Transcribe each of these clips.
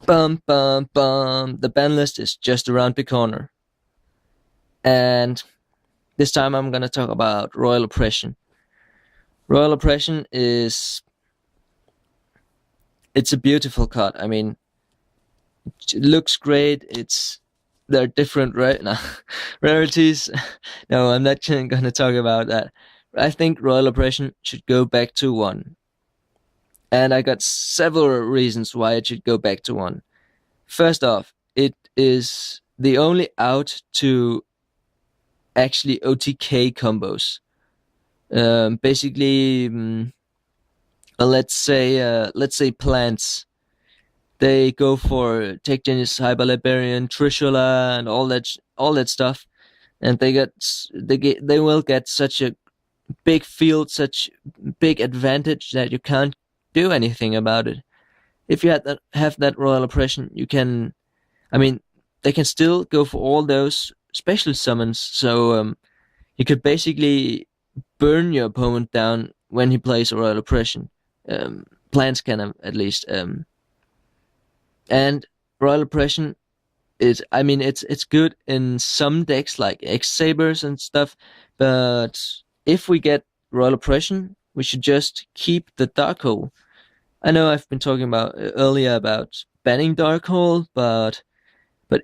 Bum bum bum. The banlist is just around the corner, and this time I'm gonna talk about Royal Oppression. Royal Oppression is it's a beautiful cut. I mean, it looks great. There are different rarities. No, I'm not gonna talk about that. I think Royal Oppression should go back to one, and I got several reasons why it should go back to one. First off, it is the only out to actually OTK combos. Basically, let's say plants. They go for Tech Genius, Hyper Liberian, Trishula, and all that stuff, and they will get such a big field, such big advantage that you can't do anything about it. If you have that Royal Oppression, you can. I mean, they can still go for all those special summons, so you could basically burn your opponent down when he plays a Royal Oppression. Plants can at least. And Royal Oppression is, I mean, it's good in some decks like X Sabers and stuff, but if we get Royal Oppression, we should just keep the Dark Hole. I know I've been talking about earlier about banning Dark Hole, but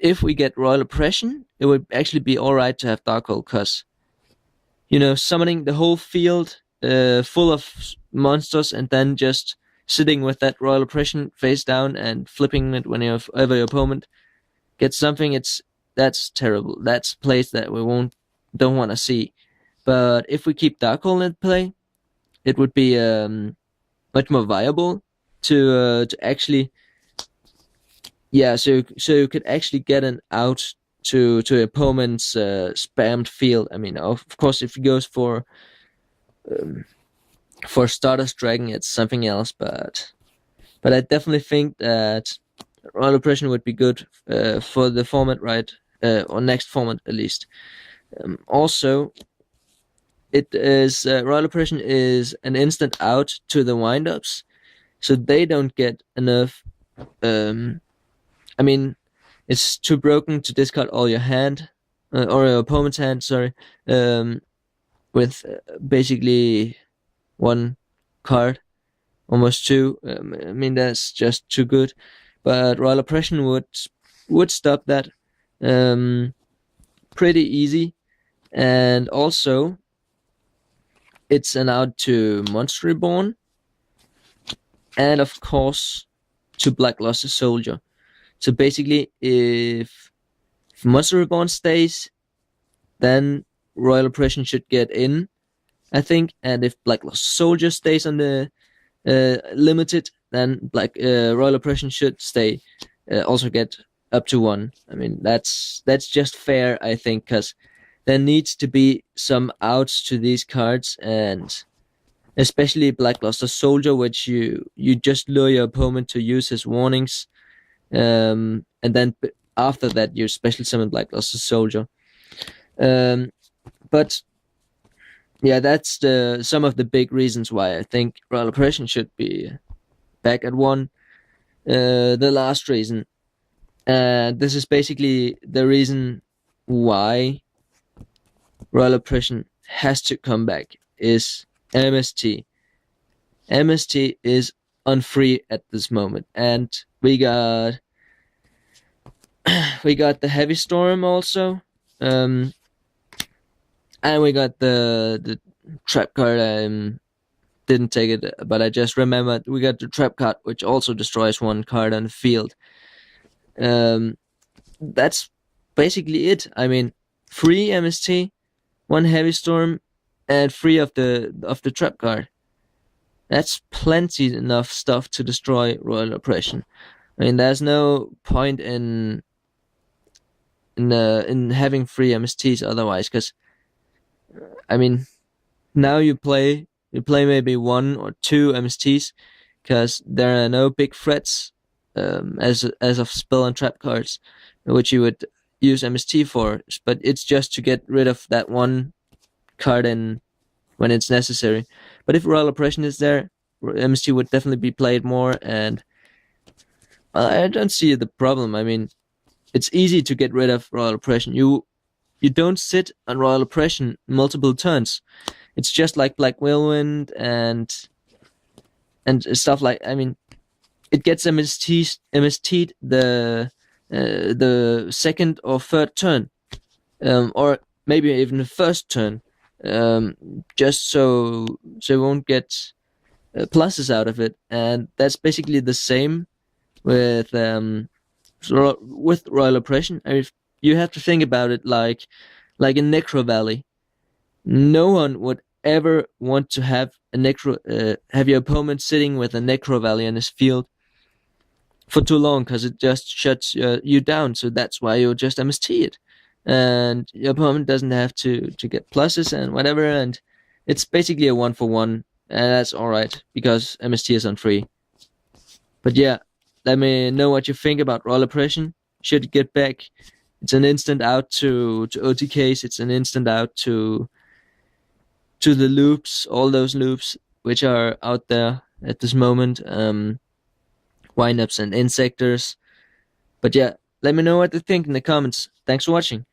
if we get Royal Oppression, it would actually be alright to have Dark Hole, because summoning the whole field full of monsters and then just sitting with that Royal Oppression face down and flipping it whenever your opponent gets something, that's terrible. That's plays that we don't want to see. But if we keep Dark Hole in play, it would be much more viable to actually, yeah. So you could actually get an out to opponent's spammed field. I mean, of course, if he goes um, for Stardust Dragon, it's something else. But I definitely think that Royal Oppression would be good for the format, right? Or next format at least. Also, it is Royal Oppression is an instant out to the windups, so they don't get enough. Um, I mean, it's too broken to discard all your hand or your opponent's hand. Sorry, with basically one card, almost two. I mean, that's just too good. But Royal Oppression would stop that pretty easy, and also it's an out to Monster Reborn, and of course to Black Luster Soldier. So basically, if Monster Reborn stays, then Royal Oppression should get in, I think. And if Black Luster Soldier stays on the limited, then Royal Oppression should stay, also get up to one. I mean, that's just fair, I think, because there needs to be some outs to these cards, and especially Blackluster Soldier, which you just lure your opponent to use his warnings, and then after that you special summon Blackluster Soldier. But yeah, that's some of the big reasons why I think Royal Oppression should be back at one. The last reason, this is basically the reason why Royal Oppression has to come back, is MST. MST is on free at this moment, and we got the Heavy Storm also, and we got the trap card. Didn't take it, but I just remembered we got the trap card, which also destroys one card on the field. That's basically it. I mean, free MST, one Heavy Storm, and free of the trap card. That's plenty enough stuff to destroy Royal Oppression. I mean, there's no point in having free MSTs otherwise, because I mean, now you play maybe one or two MSTs, because there are no big threats as of spell and trap cards, which you would use MST for. But it's just to get rid of that one card in when it's necessary. But if Royal Oppression is there, MST would definitely be played more, and I don't see the problem. I mean, it's easy to get rid of royal oppression. You don't sit on royal oppression multiple turns. It's just like Black Whirlwind and stuff like. I mean, it gets MST'd the second or third turn, or maybe even the first turn, just so you won't get pluses out of it. And that's basically the same with with royal oppression. I mean, you have to think about it like a necro valley. No one would ever want to have a have your opponent sitting with a necro valley in his field for too long, because it just shuts you down. So that's why you just MST it, and your opponent doesn't have to get pluses and whatever. And it's basically a 1-for-1, and that's all right because MST is on free. But yeah, let me know what you think about royal oppression. Should get back? It's an instant out to OTKs. It's an instant out to the loops, all those loops which are out there at this moment. Windups and insectors. But yeah, let me know what you think in the comments. Thanks for watching.